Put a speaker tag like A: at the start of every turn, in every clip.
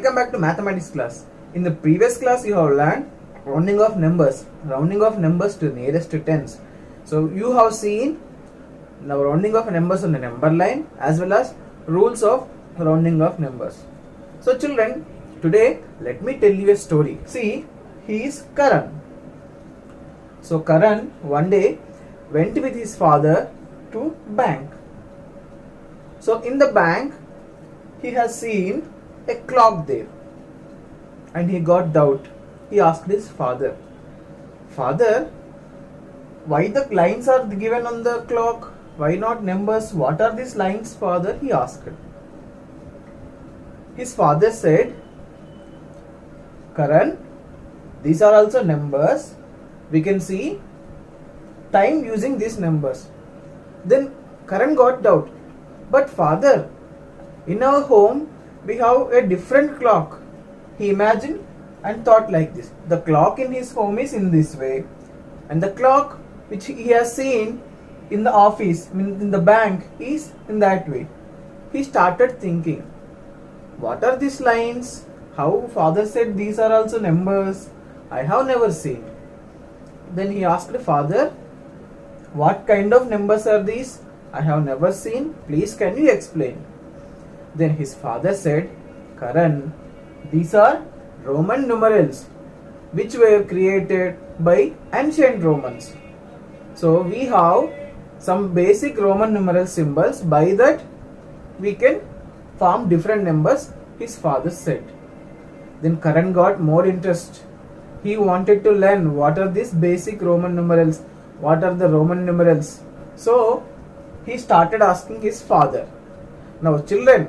A: Welcome back to mathematics class. In the previous class you have learned rounding of numbers to nearest tens. So you have seen now rounding of numbers on the number line as well as rules of rounding of numbers. So children, today let me tell you a story. See, he is Karan. So Karan one day went with his father to bank. So in the bank he has seen a clock there and he got doubt. He asked his father, "Father, why the lines are given on the clock? Why not numbers? What are these lines, father?" he asked. His father said, "Karan, these are also numbers. We can see time using these numbers." Then Karan got doubt. "But father, in our home we have a different clock." He imagined and thought like this. The clock in his home is in this way, and the clock which he has seen in the office, in the bank, is in that way. He started thinking, what are these lines? How father said these are also numbers? I have never seen. Then he asked father, "What kind of numbers are these? I have never seen. Please can you explain?" Then his father said, "Karan, these are Roman numerals which were created by ancient Romans. So we have some basic Roman numeral symbols. By that we can form different numbers," his father said. Then Karan got more interest. He wanted to learn what are these basic Roman numerals, what are the Roman numerals. So he started asking his father. Now children,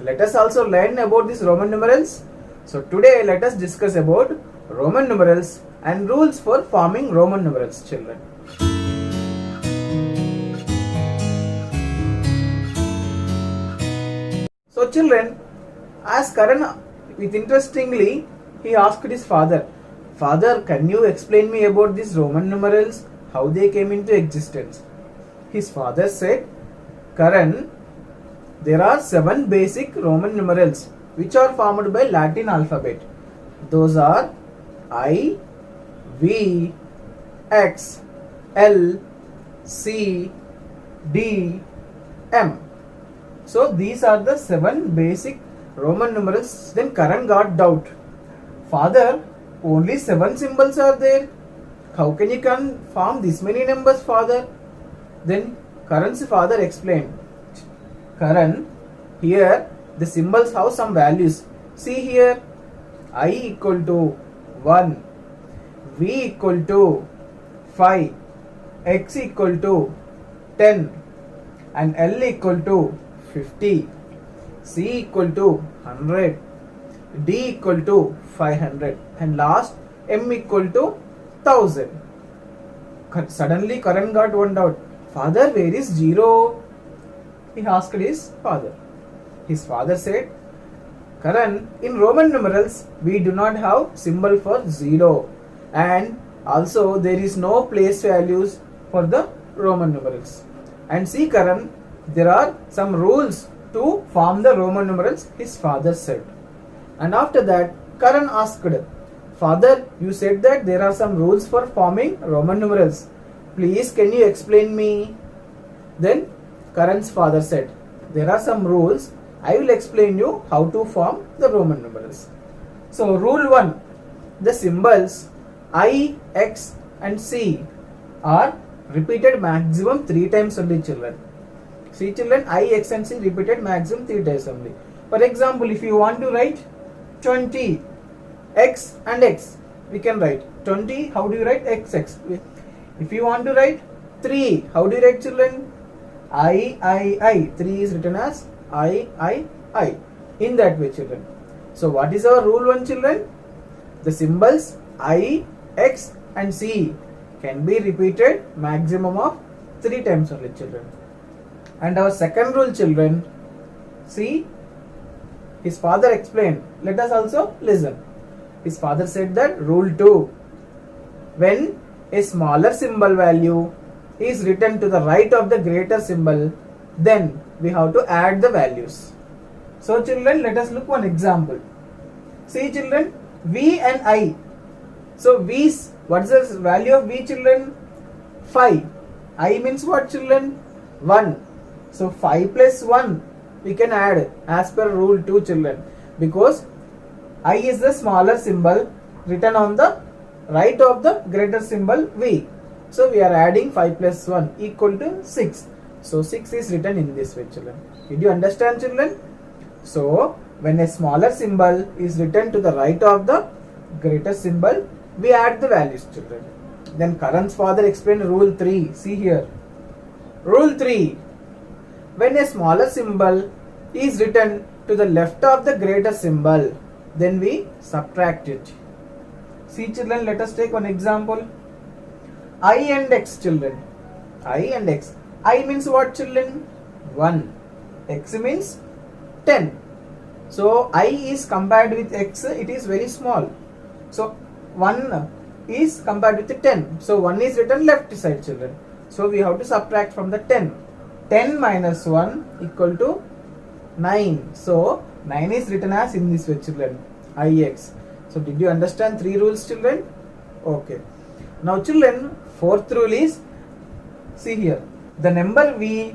A: let us also learn about these Roman numerals. So today let us discuss about Roman numerals and rules for forming Roman numerals, children. So children, as Karan with interestingly, he asked his father, "Father, can you explain me about these Roman numerals, how they came into existence?" His father said, "Karan, there are 7 basic Roman numerals which are formed by Latin alphabet. Those are I, V, X, L, C, D, M. So these are the 7 basic Roman numerals." Then Karan got doubt. "Father, only 7 symbols are there. How can you form this many numbers, father?" Then Karan's father explained, "Karan, here the symbols have some values. See here, I equal to 1, V equal to 5, X equal to 10, and L equal to 50, C equal to 100, D equal to 500, and last M equal to 1000. Suddenly Karan got one doubt. "Father, where is 0? He asked his father. His father said, "Karan, in Roman numerals we do not have symbol for 0, and also there is no place values for the Roman numerals. And see Karan, there are some rules to form the Roman numerals," his father said. And after that Karan asked, "Father, you said that there are some rules for forming Roman numerals. Please can you explain me?" Then Karan's father said, "There are some rules. I will explain you how to form the Roman numerals." So rule 1, the symbols I, X and C are repeated maximum 3 times only, children. See children, I, X and C repeated maximum 3 times only. For example, if you want to write 20, X and X, we can write 20. How do you write? XX. If you want to write 3, how do you write, children? I. 3 is written as I. In that way, children. So what is our rule 1, children? The symbols I, X and C can be repeated maximum of 3 times only, children. And our second rule, children, see, his father explained. Let us also listen. His father said that rule 2, when a smaller symbol value is written to the right of the greater symbol, then we have to add the values. So children, let us look one example. See children, V and I. So V's, what is the value of V children? 5. I means what children? 1. So 5 plus 1 we can add as per rule 2 children, because I is the smaller symbol written on the right of the greater symbol V. So we are adding 5 plus 1 equal to 6. So 6 is written in this way children. Did you understand children? So when a smaller symbol is written to the right of the greater symbol, we add the values children. Then Karan's father explained rule 3. See here. Rule 3. When a smaller symbol is written to the left of the greater symbol, then we subtract it. See children, let us take one example. I and X children. I and X. I means what children? 1. X means 10. So I is compared with X, it is very small. So 1 is compared with 10. So 1 is written left side children. So we have to subtract from the 10. 10 minus 1 equal to 9. So 9 is written as in this way children. Ix. So did you understand 3 rules children? Okay. Now children, 4th rule is, see here, the number V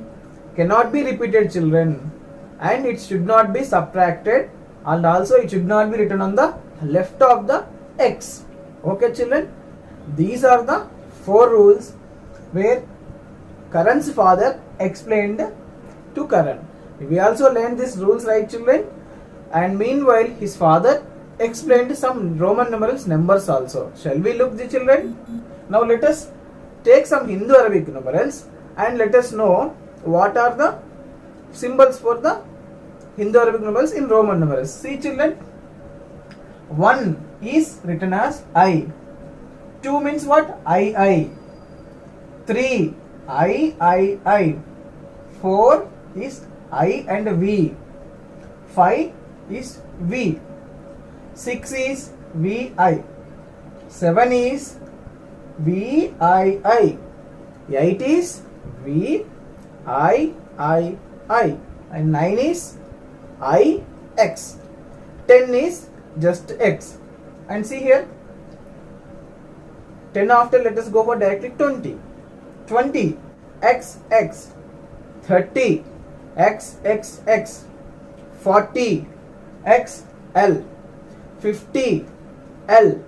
A: cannot be repeated children, and it should not be subtracted, and also it should not be written on the left of the X. Okay children, these are the 4 rules where Karan's father explained to Karan. We also learned these rules, right children? And meanwhile his father explained some Roman numerals numbers also. Shall we look the children? Now let us take some Hindu Arabic numerals and let us know what are the symbols for the Hindu Arabic numerals in Roman numerals. See children, 1 is written as I. 2 means what? I. 3, I. 4 is I and V. 5 is V. 6 is VI. 7 is VII. 8 is VIII. And 9 is IX. 10 is just X. And see here, 10 after, let us go for directly 20. 20 XX. 30 XXX. 40 XL. 50 L.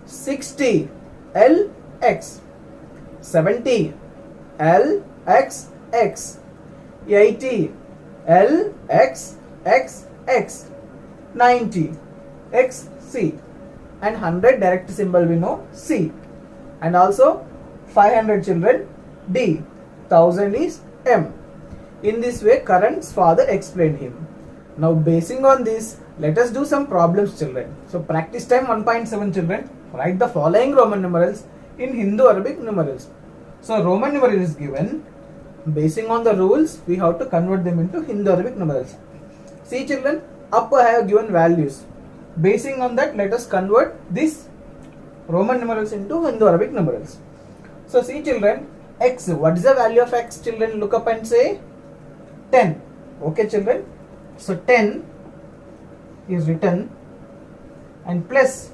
A: 60 LX. 70 LXX. 80 LXXX. 90 XC. And 100 direct symbol we know C. And also 500 children D. 1000 is M. In this way Karan's father explained him. Now basing on this, let us do some problems children. So practice time 1.7 children. Write the following Roman numerals in Hindu Arabic numerals. So Roman numeral is given. Basing on the rules, we have to convert them into Hindu Arabic numerals. See children, up I have given values. Basing on that, let us convert these Roman numerals into Hindu Arabic numerals. So see children, X, what is the value of X children? Look up and say 10. Okay children, so 10 is written and plus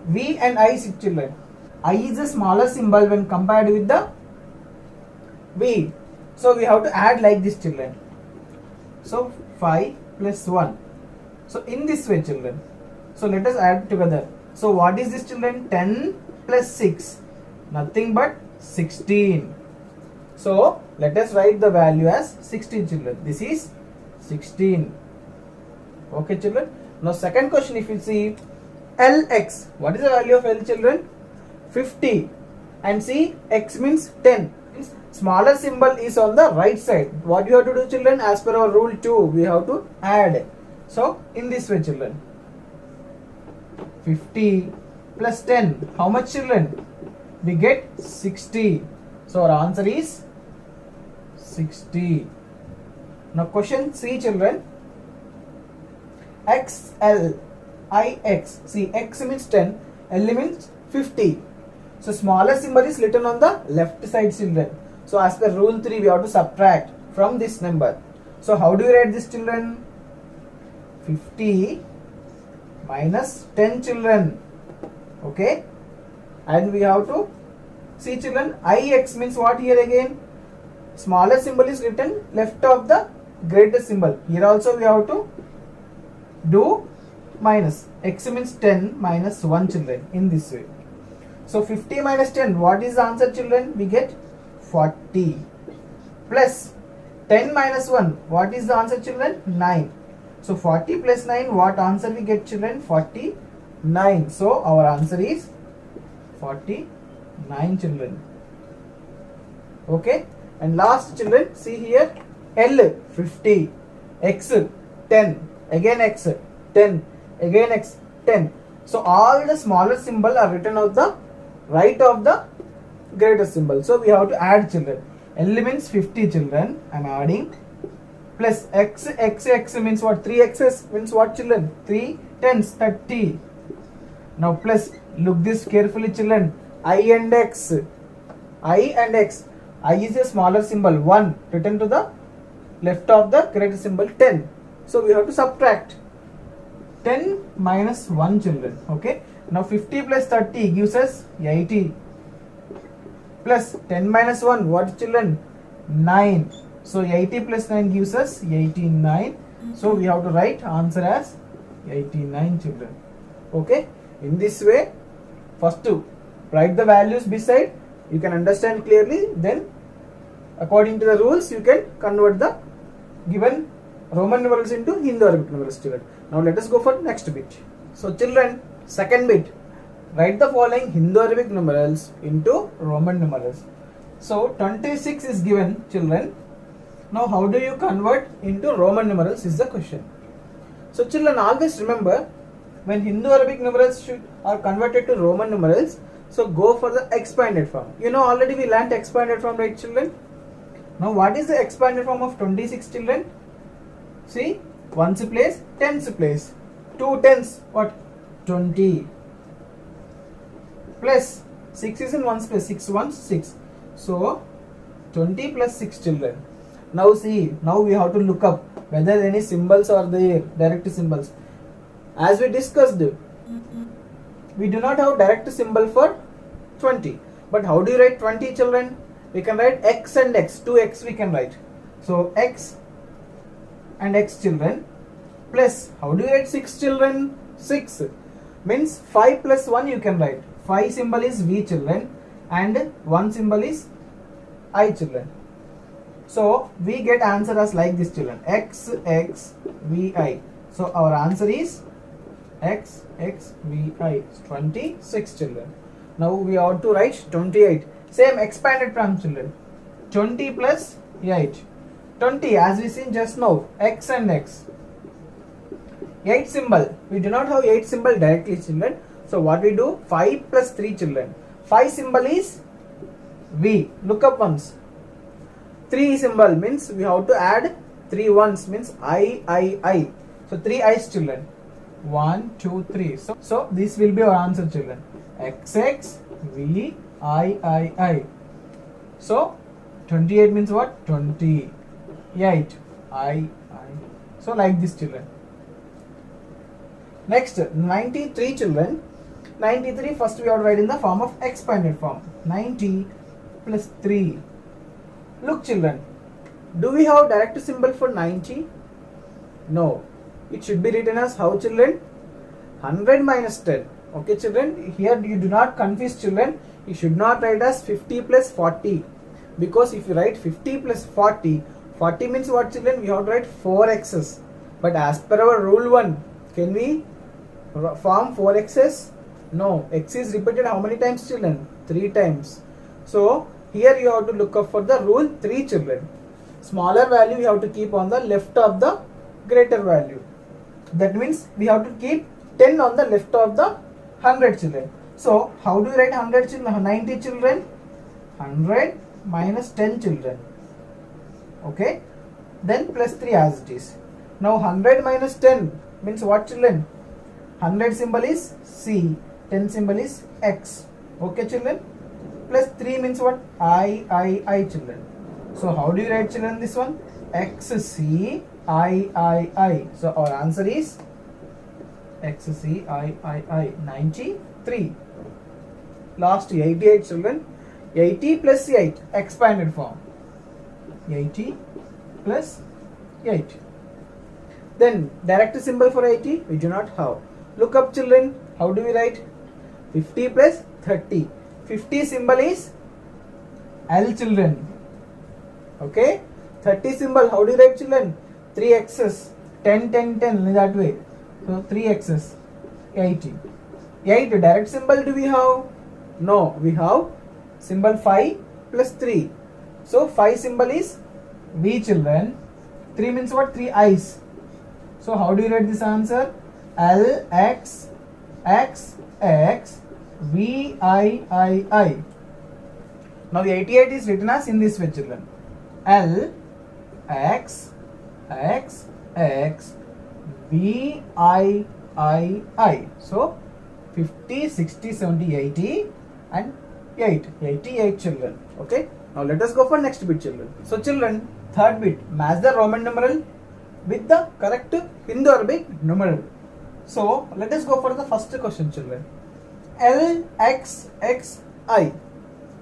A: V and I children. I is a smaller symbol when compared with the V. So we have to add like this children. So 5 plus 1. So in this way children. So let us add together. So what is this children? 10 plus 6. Nothing but 16. So let us write the value as 16 children. This is 16. Okay children. Now second question, if you see LX. What is the value of L children? 50. And see, X means 10. Means smaller symbol is on the right side. What you have to do children? As per our rule 2, we have to add. So in this way children. 50 plus 10. How much children? We get 60. So our answer is 60. Now question C children. XL. IX. See, X means 10, L means 50. So smaller symbol is written on the left side children. So as per rule 3, we have to subtract from this number. So how do you write this children? 50 minus 10 children. Okay, and we have to see children, ix means what here again? Smaller symbol is written left of the greater symbol. Here also we have to do minus. X means 10 minus 1 children in this way. So 50 minus 10, what is the answer children? We get 40. Plus 10 minus 1, what is the answer children? 9. So 40 plus 9, what answer we get children? 49. So our answer is 49 children. Okay, and last children, see here, L 50, X 10, again X 10, again X 10. So all the smaller symbol are written on the right of the greater symbol. So we have to add children. L means 50 children, I am adding, plus X means what? 3 X's means what children? 3 tens, 30. Now plus, look this carefully children, I and X. I is a smaller symbol, 1 written to the left of the greater symbol, 10. So we have to subtract 10 minus 1 children. Okay, now 50 plus 30 gives us 80. Plus 10 minus 1, what children? 9. So 80 plus 9 gives us 89. So we have to write answer as 89 children. Okay, in this way, first to write the values beside, you can understand clearly, then according to the rules you can convert the given Roman numerals into Hindu-Arabic numerals children. Now let us go for next bit. So children, second bit, write the following Hindu-Arabic numerals into Roman numerals. So 26 is given children. Now how do you convert into Roman numerals is the question. So children, always remember, when Hindu-Arabic numerals are converted to Roman numerals, so go for the expanded form. You know already we learnt expanded form, right children? Now what is the expanded form of 26 children? See, ones place, tens place. 2 tens, what? 20. Plus 6 is in ones place, 6 ones 6. So 20 plus 6 children. Now see, now we have to look up whether any symbols are there, direct symbols. As we discussed, we do not have direct symbol for 20. But how do you write 20 children? We can write x and x, 2x we can write. So x and x children, plus how do you write 6 children? 6 means 5 plus 1 you can write. 5 symbol is v children and 1 symbol is I children. So we get answer as like this children, x x v I. So our answer is x x v I, 26 children. Now we have to write 28. Same expanded form children, 20 plus 8. 20 as we seen just now, x and x. 8 symbol, we do not have 8 symbol directly children. So what we do? 5 plus 3 children. 5 symbol is v. Look up once. 3 symbol means we have to add 3 ones means I. So 3 i's children. 1, 2, 3. So this will be our answer children. XX V I. So 28 means what? 28 I. So like this children. Next 93 children. 93 first we have to write in the form of expanded form. 90 plus 3. Look children, do we have direct symbol for 90? No. It should be written as how children? 100 minus 10. Okay children, here you do not confuse children. You should not write as 50 plus 40. Because if you write 50 plus 40, 40 means what children? We have to write 4 x's. But as per our rule 1, can we form 4 x's? No. X is repeated how many times children? 3 times. So here you have to look up for the rule 3 children. Smaller value you have to keep on the left of the greater value. That means we have to keep 10 on the left of the 100 children. So how do you write 100 children? 90 children? 100 minus 10 children. Okay. Then plus 3 as it is. Now 100 minus 10 means what children? 100 symbol is C. 10 symbol is X. Okay children. Plus 3 means what? I children. So how do you write children this one? XC I. So our answer is XCIII 93. Last 88 children. 80 plus 8 expanded form. 80 plus 8. Then direct symbol for 80 we do not have. Look up children. How do we write? 50 plus 30. 50 symbol is L children. Okay. 30 symbol, how do you write children? 3 x's. 10 10 10 in that way. So 3 x's. 80. 8 direct symbol do we have? No, we have symbol 5 plus 3. So 5 symbol is V children. 3 means what? 3 i's. So how do you write this answer? L X X X V I. Now 88 is written as in this way children. L X X X V I. So 50, 60, 70, 80 and 88 children. Okay. Now let us go for next bit children. So children, third bit, match the Roman numeral with the correct Indo-Arabic numeral. So let us go for the first question children. LXXI.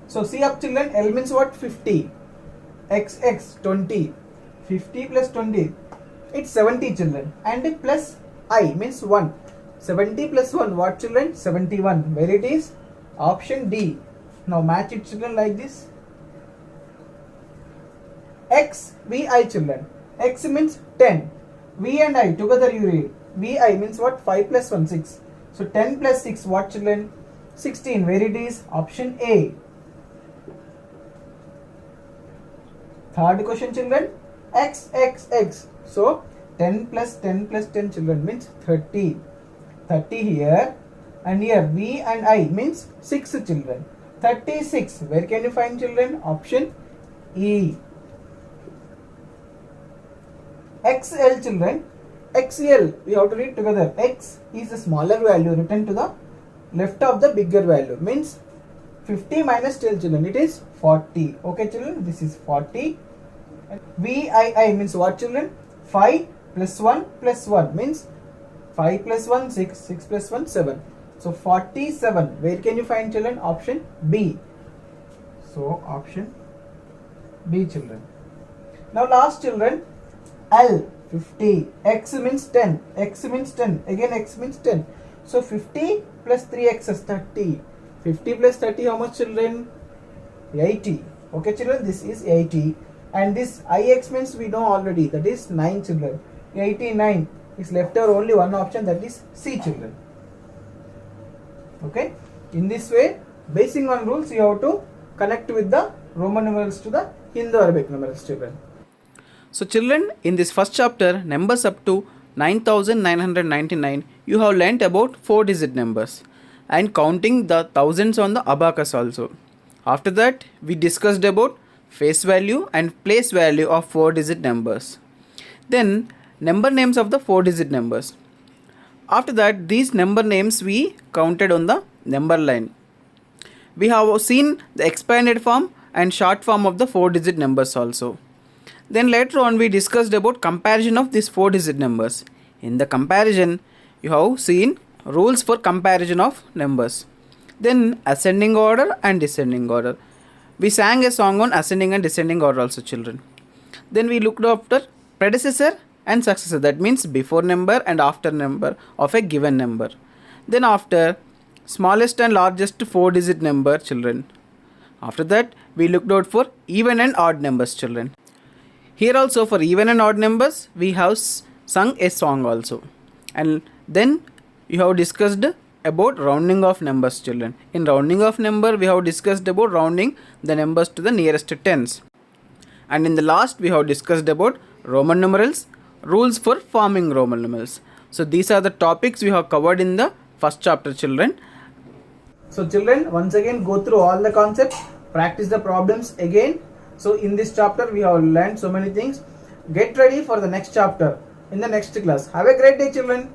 A: So see up children, L means what? 50. XX 20. 50 plus 20. It's 70 children. And plus I means 1. 70 plus 1 what children? 71. Where it is? Option D. Now match it children like this. X VI children. X means 10. V and I together you read. VI means what? 5 plus 1 6. So 10 plus 6 what children? 16. Where it is? Option A. Third question children. XXX. So 10 plus 10 plus 10 children means 30. 30 here and here V and I means 6 children. 36. Where can you find children? Option E. XL children. XL we have to read together. X is a smaller value written to the left of the bigger value means 50 minus 10 children, it is 40. Okay children, this is 40. VII means what children? 5 plus 1 plus 1 means 5 plus 1 6, 6 plus 1 7. So 47. Where can you find children? Option B. So option B children. Now last children, L 50. X means 10. X means 10. Again X means 10. So 50 plus 3x is 30. 50 plus 30 how much children? 80. Okay children, this is 80. And this IX means we know already, that is 9 children. 89 is left over only one option, that is C children. Okay. In this way, basing on rules, you have to connect with the Roman numerals to the Indo-Arabic numerals children. So children, in this first chapter, numbers up to 9999, you have learnt about 4-digit numbers and counting the thousands on the abacus also. After that, we discussed about face value and place value of 4-digit numbers. Then number names of the 4-digit numbers. After that, these number names we counted on the number line. We have seen the expanded form and short form of the 4-digit numbers also. Then later on we discussed about comparison of these 4-digit numbers. In the comparison, you have seen rules for comparison of numbers. Then ascending order and descending order. We sang a song on ascending and descending order also children. Then we looked after predecessor and successor, that means before number and after number of a given number. Then after smallest and largest 4-digit number children. After that we looked out for even and odd numbers children. Here also for even and odd numbers we have sung a song also. And then you have discussed about rounding of numbers children. In rounding of number we have discussed about rounding the numbers to the nearest tens. And in the last we have discussed about Roman numerals, rules for forming Roman numerals. So these are the topics we have covered in the first chapter children. So children, once again go through all the concepts, practice the problems again. So in this chapter we have learned so many things. Get ready for the next chapter in the next class. Have a great day children.